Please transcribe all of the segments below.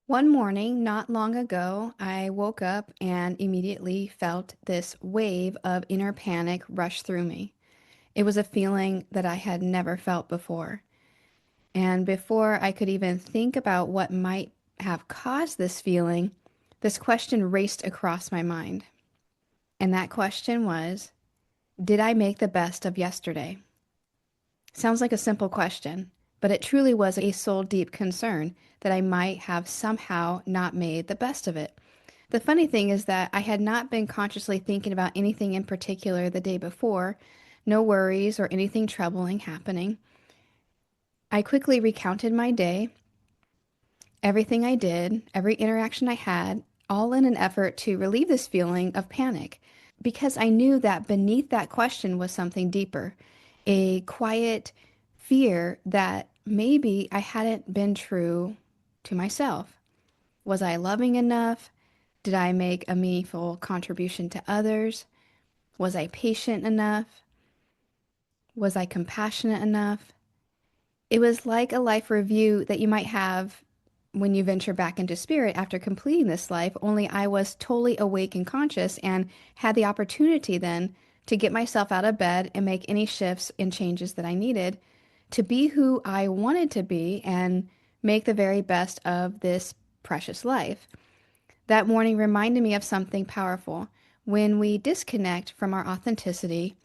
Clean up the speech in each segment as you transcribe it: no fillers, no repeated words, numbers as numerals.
One morning, not long ago, I woke up and immediately felt this wave of inner panic rush through me. It was a feeling that I had never felt before. And before I could even think about what might have caused this feeling, this question raced across my mind. And that question was, did I make the best of yesterday? Sounds like a simple question, but it truly was a soul deep concern that I might have somehow not made the best of it. The funny thing is that I had not been consciously thinking about anything in particular the day before, no worries or anything troubling happening. I quickly recounted my day, everything I did, every interaction I had, all in an effort to relieve this feeling of panic, because I knew that beneath that question was something deeper, a quiet fear that maybe I hadn't been true to myself. Was I loving enough? Did I make a meaningful contribution to others? Was I patient enough? Was I compassionate enough? It was like a life review that you might have when you venture back into spirit after completing this life, only I was totally awake and conscious and had the opportunity then to get myself out of bed and make any shifts and changes that I needed to be who I wanted to be and make the very best of this precious life. That morning reminded me of something powerful. When we disconnect from our authenticity,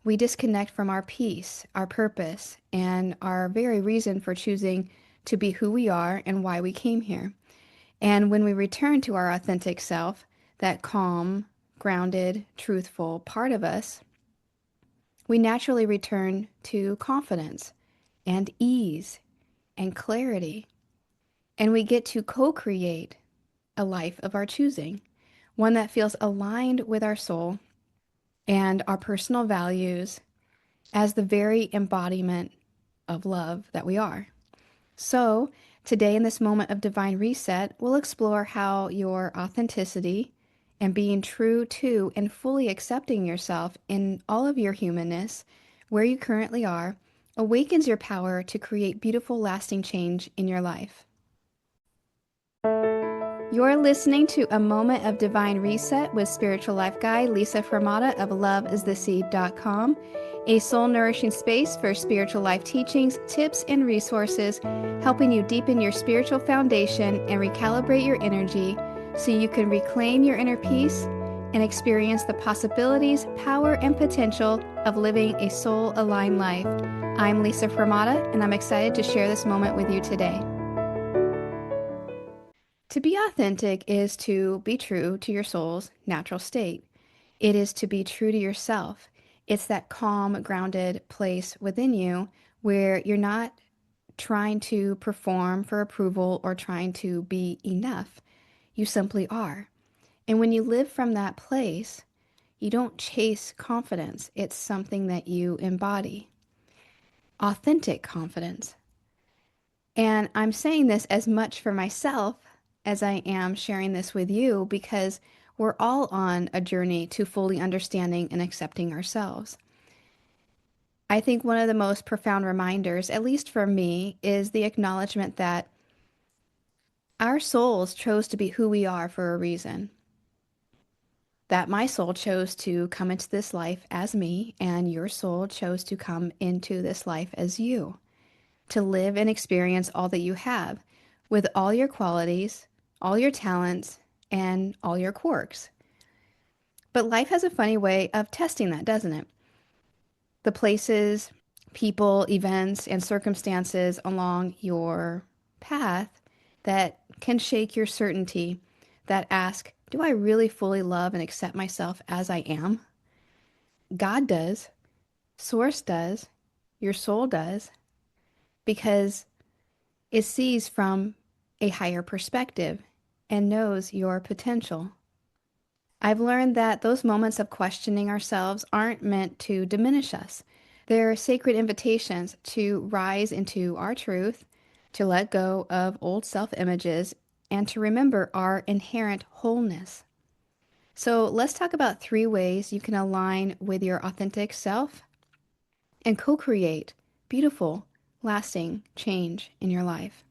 we disconnect from our peace, our purpose, and our very reason for choosing to be who we are and why we came here. And when we return to our authentic self, that calm, grounded, truthful part of us, we naturally return to confidence and ease and clarity. And we get to co-create a life of our choosing, one that feels aligned with our soul and our personal values as the very embodiment of love that we are. So, today in this moment of divine reset, we'll explore how your authenticity and being true to and fully accepting yourself in all of your humanness, where you currently are, awakens your power to create beautiful, lasting change in your life. You're listening to A Moment of Divine Reset with spiritual life guide Lisa Hromada of loveistheseed.com, a soul-nourishing space for spiritual life teachings, tips, and resources, helping you deepen your spiritual foundation and recalibrate your energy so you can reclaim your inner peace and experience the possibilities, power, and potential of living a soul-aligned life. I'm Lisa Hromada, and I'm excited to share this moment with you today. To be authentic is to be true to your soul's natural state. It is to be true to yourself. It's that calm, grounded place within you where you're not trying to perform for approval or trying to be enough. You simply are. And when you live from that place, you don't chase confidence. It's something that you embody. Authentic confidence. And I'm saying this as much for myself as I am sharing this with you because we're all on a journey to fully understanding and accepting ourselves. I think one of the most profound reminders, at least for me, is the acknowledgement that our souls chose to be who we are for a reason. That my soul chose to come into this life as me, and your soul chose to come into this life as you, to live and experience all that you have, with all your qualities, all your talents, and all your quirks. But life has a funny way of testing that, doesn't it? The places, people, events, and circumstances along your path that can shake your certainty, that ask, do I really fully love and accept myself as I am? God does, Source does, your soul does, because it sees from a higher perspective and knows your potential. I've learned that those moments of questioning ourselves aren't meant to diminish us. They're sacred invitations to rise into our truth, to let go of old self-images, and to remember our inherent wholeness. So let's talk about 3 ways you can align with your authentic self and co-create beautiful, lasting change in your life.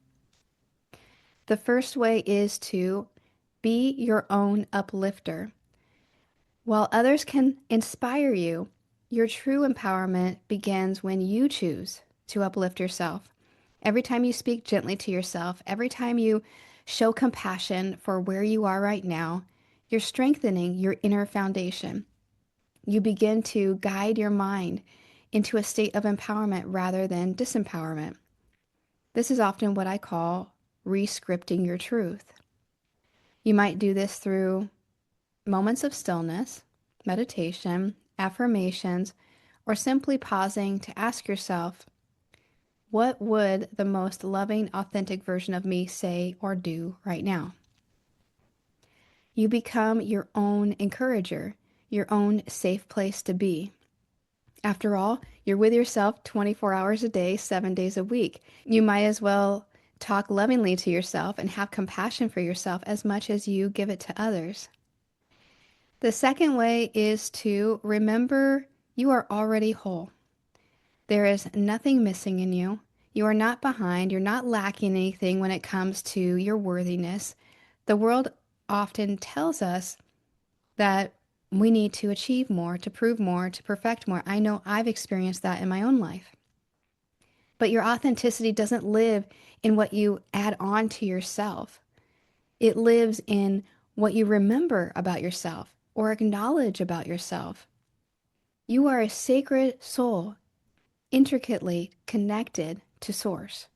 The first way is to be your own uplifter. While others can inspire you, your true empowerment begins when you choose to uplift yourself. Every time you speak gently to yourself, every time you show compassion for where you are right now, you're strengthening your inner foundation. You begin to guide your mind into a state of empowerment rather than disempowerment. This is often what I call re-scripting your truth. You might do this through moments of stillness, meditation, affirmations, or simply pausing to ask yourself, what would the most loving, authentic version of me say or do right now? You become your own encourager, your own safe place to be. After all, you're with yourself 24 hours a day, 7 days a week. You might as well talk lovingly to yourself and have compassion for yourself as much as you give it to others. The second way is to remember you are already whole. There is nothing missing in you. You are not behind. You're not lacking anything when it comes to your worthiness. The world often tells us that we need to achieve more, to prove more, to perfect more. I know I've experienced that in my own life. But your authenticity doesn't live in what you add on to yourself. It lives in what you remember about yourself or acknowledge about yourself. You are a sacred soul, intricately connected to Source,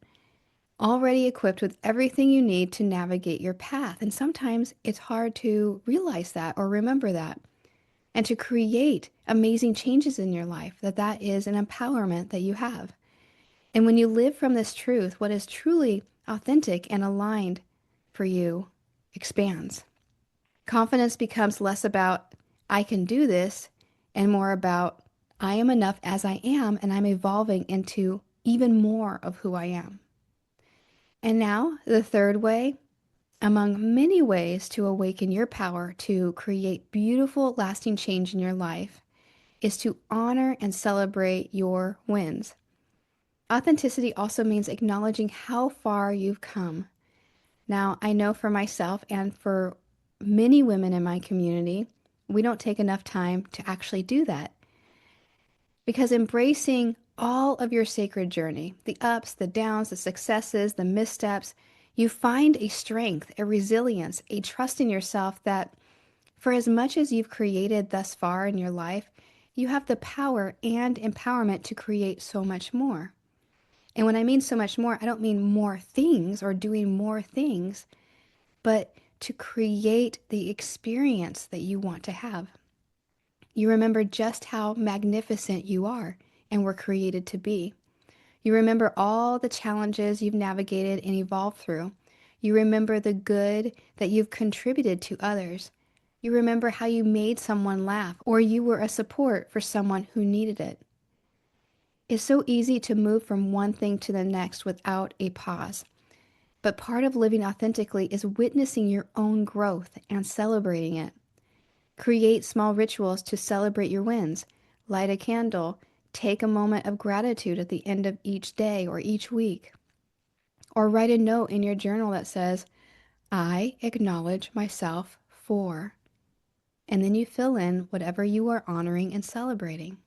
already equipped with everything you need to navigate your path. And sometimes it's hard to realize that or remember that and to create amazing changes in your life, that is an empowerment that you have. And when you live from this truth, what is truly authentic and aligned for you expands. Confidence becomes less about, I can do this, and more about, I am enough as I am, and I'm evolving into even more of who I am. And now, the third way, among many ways to awaken your power to create beautiful, lasting change in your life, is to honor and celebrate your wins. Authenticity also means acknowledging how far you've come. Now, I know for myself and for many women in my community, we don't take enough time to actually do that. Because embracing all of your sacred journey, the ups, the downs, the successes, the missteps, you find a strength, a resilience, a trust in yourself that for as much as you've created thus far in your life, you have the power and empowerment to create so much more. And when I mean so much more, I don't mean more things or doing more things, but to create the experience that you want to have. You remember just how magnificent you are and were created to be. You remember all the challenges you've navigated and evolved through. You remember the good that you've contributed to others. You remember how you made someone laugh or you were a support for someone who needed it. It's so easy to move from one thing to the next without a pause. But part of living authentically is witnessing your own growth and celebrating it. Create small rituals to celebrate your wins. Light a candle. Take a moment of gratitude at the end of each day or each week. Or write a note in your journal that says, I acknowledge myself for. And then you fill in whatever you are honoring and celebrating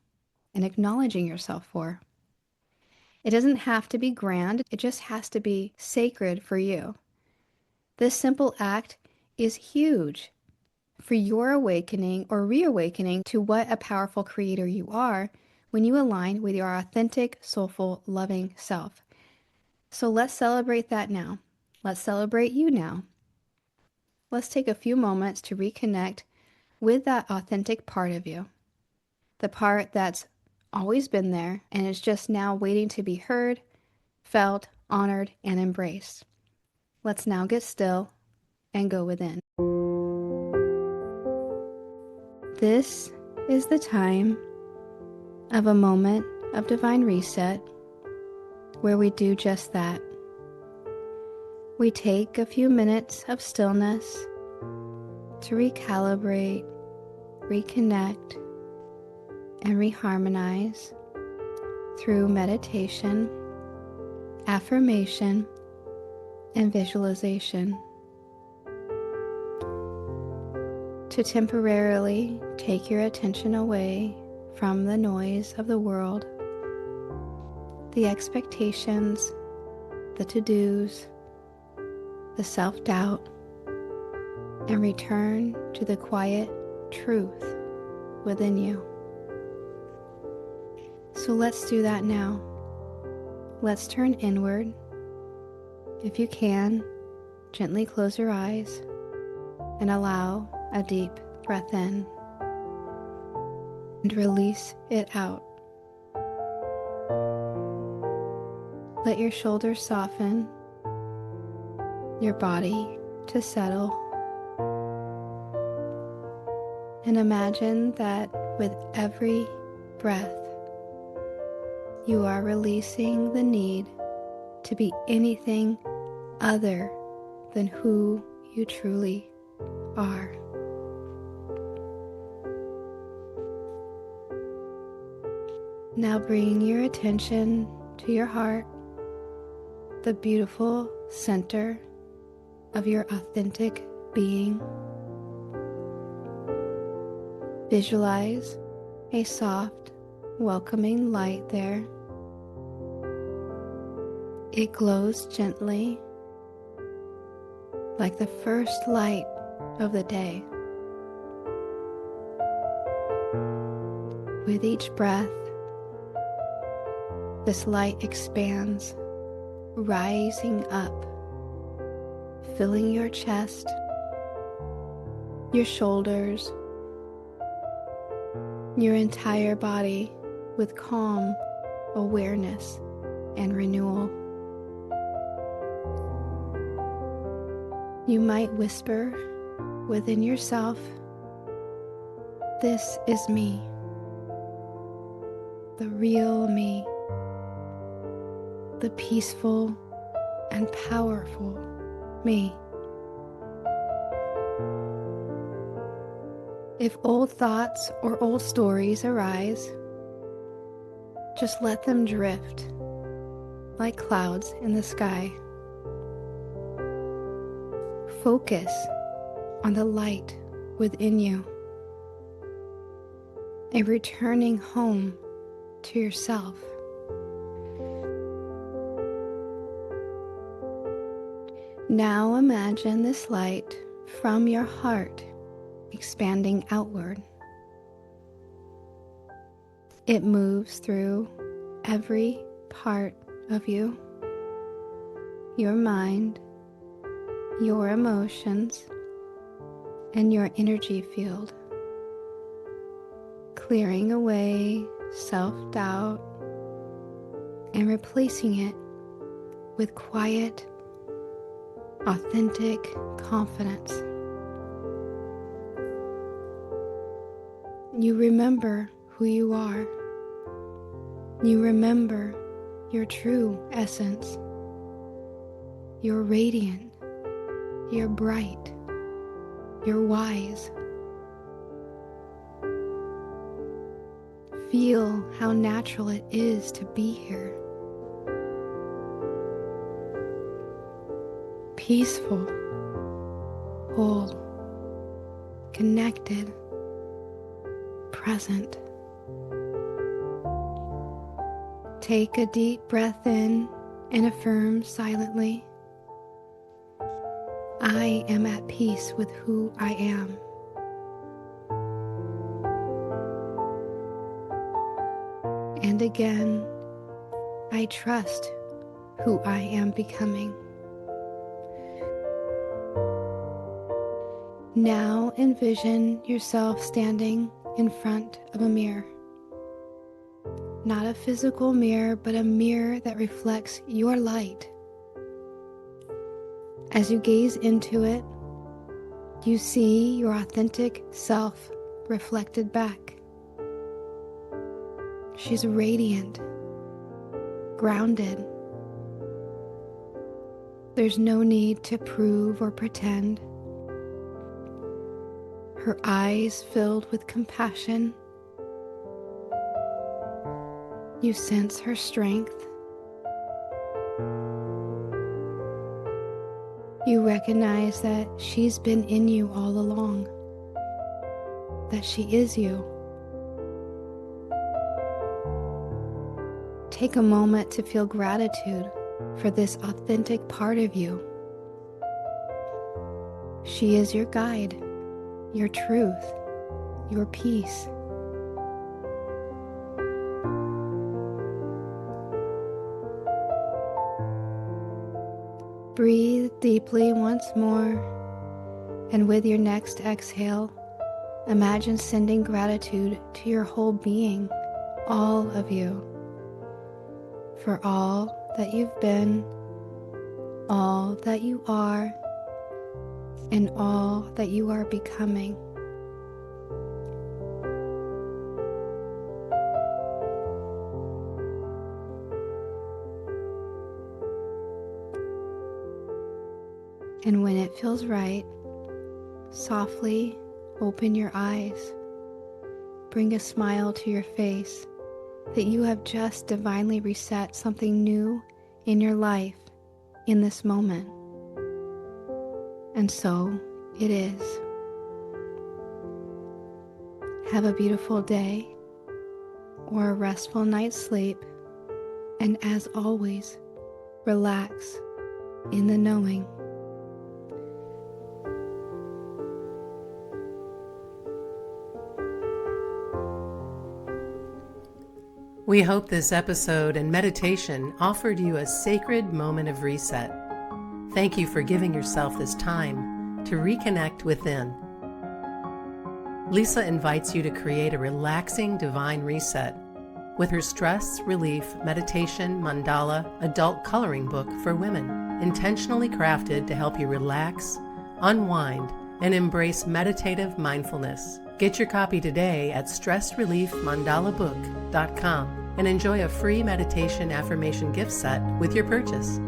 and acknowledging yourself for. It doesn't have to be grand, it just has to be sacred for you. This simple act is huge for your awakening or reawakening to what a powerful creator you are when you align with your authentic, soulful, loving self. So let's celebrate that now. Let's celebrate you now. Let's take a few moments to reconnect with that authentic part of you, the part that's always been there and is just now waiting to be heard, felt, honored, and embraced. Let's now get still and go within. This is the time of a moment of divine reset where we do just that. We take a few minutes of stillness to recalibrate, reconnect, and reharmonize through meditation, affirmation, and visualization. To temporarily take your attention away from the noise of the world, the expectations, the to-dos, the self-doubt, and return to the quiet truth within you. So let's do that now. Let's turn inward. If you can, gently close your eyes and allow a deep breath in and release it out. Let your shoulders soften, your body to settle, and imagine that with every breath, you are releasing the need to be anything other than who you truly are. Now bring your attention to your heart, the beautiful center of your authentic being. Visualize a soft, welcoming light there. It glows gently, like the first light of the day. With each breath, this light expands, rising up, filling your chest, your shoulders, your entire body with calm awareness and renewal. You might whisper within yourself, "This is me, the real me, the peaceful and powerful me." If old thoughts or old stories arise, just let them drift like clouds in the sky. Focus on the light within you and returning home to yourself. Now imagine this light from your heart expanding outward. It moves through every part of you, your mind, your emotions, and your energy field, clearing away self-doubt and replacing it with quiet, authentic confidence. You remember who you are. You remember your true essence. You're radiant. You're bright. You're wise. Feel how natural it is to be here. Peaceful, whole, connected, present. Take a deep breath in and affirm silently, "I am at peace with who I am." And again, "I trust who I am becoming." Now envision yourself standing in front of a mirror. Not a physical mirror, but a mirror that reflects your light. As you gaze into it, you see your authentic self reflected back. She's radiant, grounded. There's no need to prove or pretend. Her eyes filled with compassion. You sense her strength, recognize that she's been in you all along, that she is you. Take a moment to feel gratitude for this authentic part of you. She is your guide, your truth, your peace. Breathe deeply once more, and with your next exhale, imagine sending gratitude to your whole being, all of you, for all that you've been, all that you are, and all that you are becoming. And when it feels right, softly open your eyes. Bring a smile to your face that you have just divinely reset something new in your life in this moment. And so it is. Have a beautiful day or a restful night's sleep. And as always, relax in the knowing. We hope this episode and meditation offered you a sacred moment of reset. Thank you for giving yourself this time to reconnect within. Lisa invites you to create a relaxing divine reset with her stress relief meditation mandala adult coloring book for women, intentionally crafted to help you relax, unwind, and embrace meditative mindfulness. Get your copy today at stressreliefmandalabook.com and enjoy a free meditation affirmation gift set with your purchase.